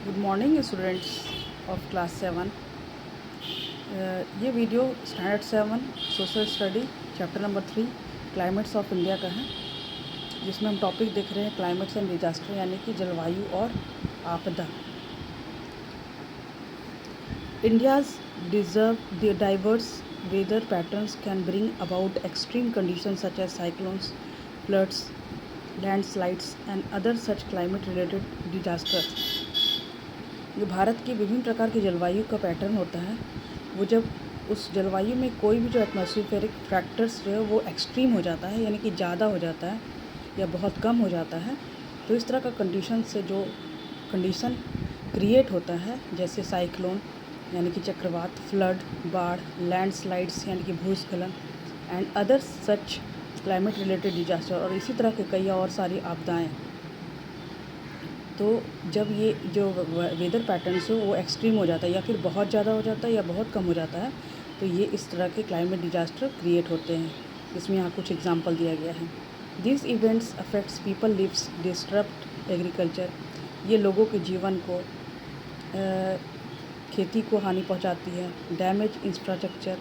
Good morning students of class 7। ये video standard 7 social study chapter number 3 climates of India का है, जिसमें हम टॉपिक देख रहे हैं क्लाइमेट्स एंड डिजास्टर यानी कि जलवायु और आपदा। India's deserve diverse weather patterns can bring about extreme conditions such as cyclones, floods, landslides and other such climate related disasters. जो भारत की विभिन्न प्रकार की जलवायु का पैटर्न होता है, वो जब उस जलवायु में कोई भी जो एटमॉस्फेरिक फैक्टर्स जो है वो एक्सट्रीम हो जाता है, यानी कि ज़्यादा हो जाता है या बहुत कम हो जाता है, तो इस तरह का कंडीशन से जो कंडीशन क्रिएट होता है, जैसे साइक्लोन यानी कि चक्रवात, फ्लड, बाढ़, लैंडस्लाइड्स यानी कि भूस्खलन and other such climate related disaster, और इसी तरह के कई और सारी आपदाएँ। तो जब ये जो वेदर पैटर्न्स है वो एक्सट्रीम हो जाता है या फिर बहुत ज़्यादा हो जाता है या बहुत कम हो जाता है, तो ये इस तरह के क्लाइमेट डिजास्टर क्रिएट होते हैं। इसमें यहाँ कुछ एग्जांपल दिया गया है। This events affects people lives, disturb agriculture, ये लोगों के जीवन को, खेती को हानि पहुँचाती है। डैमेज इंफ्रास्ट्रक्चर,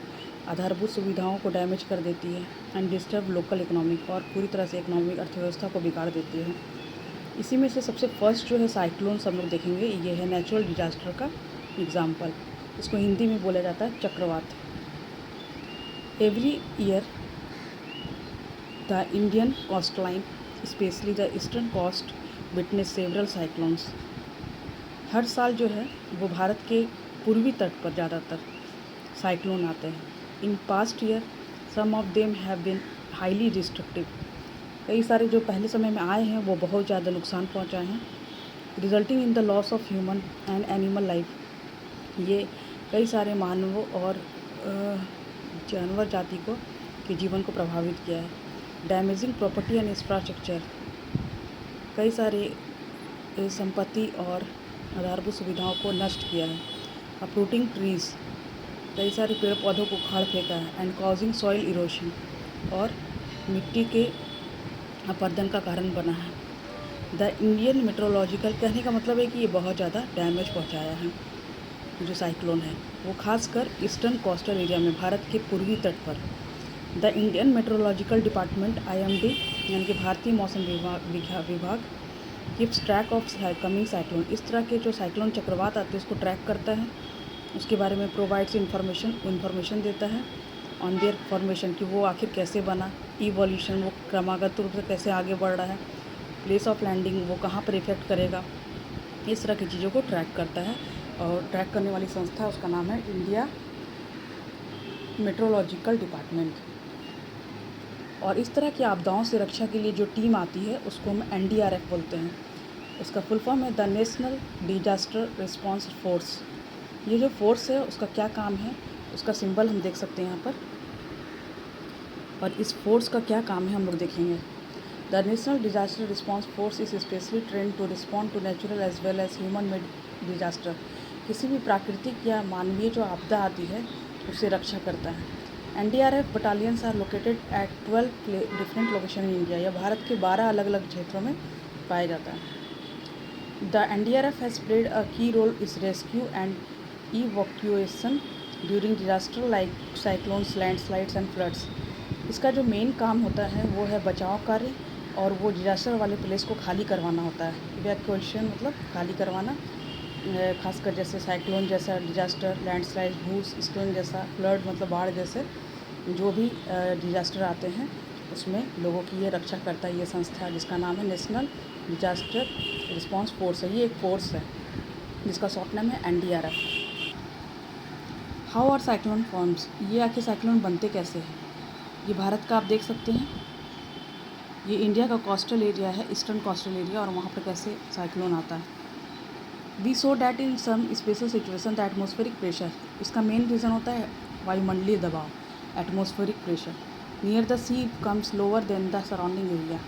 आधारभूत सुविधाओं को डैमेज कर देती है। एंड डिस्टर्ब लोकल इकोनॉमिक, और पूरी तरह से इकोनॉमिक अर्थव्यवस्था को बिगाड़ देती है। इसी में से सबसे फर्स्ट जो है साइक्लोन्स हम लोग देखेंगे। ये है नेचुरल डिजास्टर का एग्जाम्पल। इसको हिंदी में बोला जाता है चक्रवात। Every year the Indian coast line, specially the eastern coast, witness several cyclones. हर साल जो है वो भारत के पूर्वी तट पर ज़्यादातर साइक्लोन आते हैं। In past year some of them have been highly destructive, कई सारे जो पहले समय में आए हैं वो बहुत ज़्यादा नुकसान पहुंचाए हैं। Resulting in the loss of human and animal life, ये कई सारे मानवों और जानवर जाति को के जीवन को प्रभावित किया है। डैमेजिंग प्रॉपर्टी एंड इंफ्रास्ट्रक्चर, कई सारे संपत्ति और आधारभूत सुविधाओं को नष्ट किया है। अपरूटिंग ट्रीज, कई सारे पेड़ पौधों को उखाड़ फेंका है। एंड कॉजिंग सॉइल इरोशन, और मिट्टी के अपर्दन का कारण बना है। द इंडियन मेट्रोलॉजिकल, कहने का मतलब है कि ये बहुत ज़्यादा डैमेज पहुंचाया है। जो साइक्लोन है वो खासकर ईस्टर्न कोस्टल एरिया में, भारत के पूर्वी तट पर। The Indian meteorological department IMD यानी कि भारतीय मौसम विभाग keeps track of coming cyclone, इस तरह के जो साइक्लोन चक्रवात आते हैं उसको ट्रैक करता है, उसके बारे में प्रोवाइड्स इन्फॉर्मेशन देता है ऑन देयर फॉर्मेशन, कि वो आखिर कैसे बना, इवोल्यूशन, वो क्रमागत रूप से कैसे आगे बढ़ रहा है, प्लेस ऑफ लैंडिंग, वो कहाँ पर इफेक्ट करेगा, इस तरह की चीज़ों को ट्रैक करता है। और ट्रैक करने वाली संस्था, उसका नाम है इंडिया मेट्रोलॉजिकल डिपार्टमेंट। और इस तरह की आपदाओं से रक्षा के लिए जो टीम आती है उसको हम NDRF बोलते हैं। उसका फुल फॉर्म है the national disaster response force. ये जो फोर्स है उसका क्या काम है, उसका सिंबल हम देख सकते हैं यहाँ पर, और इस फोर्स का क्या काम है हम लोग देखेंगे। The national disaster response force is specially trained to respond to natural as well as human made disaster, किसी भी प्राकृतिक या मानवीय जो आपदा आती है उससे रक्षा करता है। NDRF battalions are located at 12 different location in India, यह भारत के 12 अलग अलग क्षेत्रों में पाया जाता है। The NDRF has played a key role is rescue and evacuation during disaster like cyclones, landslides and floods. इसका जो मेन काम होता है वो है बचाव कार्य, और वो डिजास्टर वाले प्लेस को खाली करवाना होता है। इवैक्यूएशन मतलब खाली करवाना, खासकर जैसे साइक्लोन जैसा डिजास्टर, लैंडस्लाइड, भूस्खलन जैसा, फ्लड मतलब बाढ़ जैसे जो भी डिजास्टर आते हैं उसमें लोगों की ये रक्षा करता है। ये संस्था जिसका नाम है नेशनल डिजास्टर रिस्पॉन्स फोर्स है, ये एक फोर्स है जिसका शॉर्ट नाम है NDRF। How are cyclone forms, ये आखिर साइक्लोन बनते कैसे हैं। ये भारत का आप देख सकते हैं, ये इंडिया का कोस्टल एरिया है, ईस्टर्न कोस्टल एरिया, और वहाँ पर कैसे साइक्लोन आता है। We saw that in some special situation the atmospheric pressure, इसका मेन रीज़न होता है वायुमंडलीय दबाव, atmospheric pressure near the sea comes lower than the surrounding area.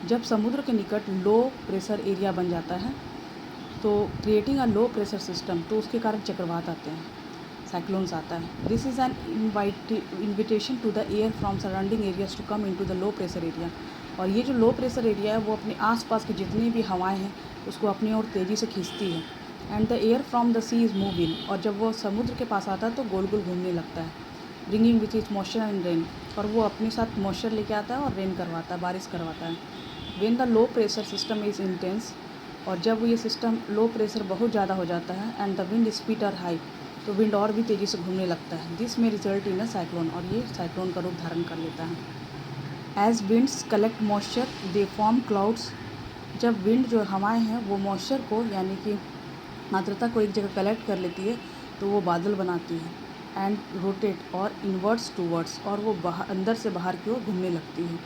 जब समुद्र के निकट लो प्रेशर एरिया बन जाता है तो creating a low pressure system, तो उसके कारण चक्रवात आते हैं, साइक्लोन्स आता है। This is an invitation to the air from surrounding areas to come into the low pressure area, और ये जो लो प्रेशर एरिया है वो अपने आसपास की जितनी भी हवाएं हैं उसको अपनी ओर तेज़ी से खींचती है, and the air from the sea is move in, और जब वो समुद्र के पास आता है तो गोल गोल घूमने लगता है। Bringing with is moisture and rain, और वो अपने साथ मॉइस्चर लेके आता है और रेन करवाता है, बारिश करवाता है। When the low pressure system is intense, और जब ये सिस्टम लो प्रेशर बहुत ज़्यादा हो जाता है, and the wind speed are high, तो विंड और भी तेज़ी से घूमने लगता है। दिस में रिजल्ट इन अ साइक्लोन, और ये साइक्लोन का रूप धारण कर लेता है। As winds collect moisture they form clouds, जब विंड जो हवाएं हैं वो मॉइस्चर को यानी कि आर्द्रता को एक जगह कलेक्ट कर लेती है तो वो बादल बनाती है। एंड रोटेट और इनवर्ट्स टूवर्ड्स, और वो बाहर अंदर से बाहर की ओर घूमने लगती है।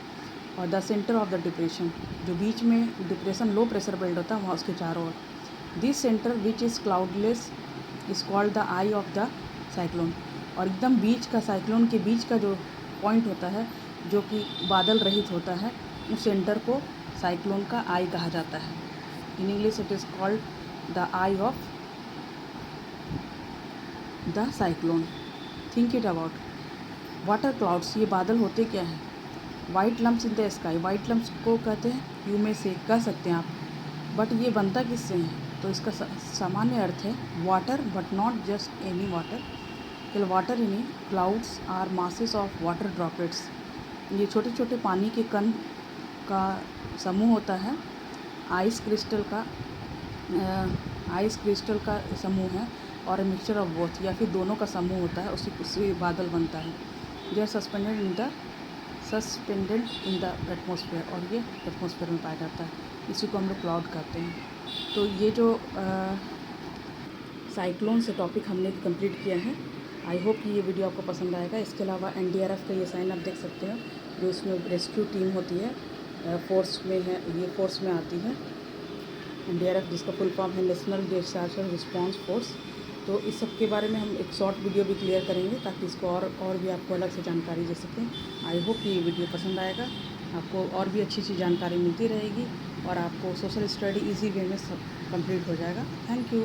और the centre of the depression, जो बीच में डिप्रेशन लो प्रेशर बिल्ड होता है वहाँ उसके चारों ओर। This centre which is cloudless is called the eye of the cyclone, और एकदम बीच का, साइक्लोन के बीच का जो पॉइंट होता है जो कि बादल रहित होता है, उस सेंटर को साइक्लोन का आई कहा जाता है। In English it is called the eye of the cyclone. Think it about water clouds, ये बादल होते क्या हैं? White lumps in the sky, white lumps को कहते हैं यू में से कह सकते हैं आप, बट ये बनता किससे है? तो इसका सामान्य अर्थ है water, but not just any water. केवल वाटर ही नहीं, clouds are masses of water droplets, ये छोटे छोटे पानी के कण का समूह होता है। आइस क्रिस्टल का समूह है, और मिक्सचर ऑफ बोथ, या फिर दोनों का समूह होता है, उससे बादल बनता है। They are suspended in the atmosphere, और ये एटमॉस्फेयर में पाया जाता है, इसी को हम लोग क्लाउड कहते हैं। तो ये जो साइक्लोन से टॉपिक हमने कंप्लीट किया है। आई होप कि ये वीडियो आपको पसंद आएगा। इसके अलावा एनडीआरएफ का ये साइन आप देख सकते हो, जो इसमें रेस्क्यू टीम होती है, फोर्स में है, ये फोर्स में आती है एनडीआरएफ, जिसका फुल फॉर्म है नेशनल डिजास्टर रिस्पांस फोर्स। तो इस सब के बारे में हम एक शॉर्ट वीडियो भी क्लियर करेंगे, ताकि इसको और भी आपको अलग से जानकारी दे सकें। आई होप कि ये वीडियो पसंद आएगा, आपको और भी अच्छी अच्छी जानकारी मिलती रहेगी, और आपको सोशल स्टडी इजी वे में सब कंप्लीट हो जाएगा। Thank you.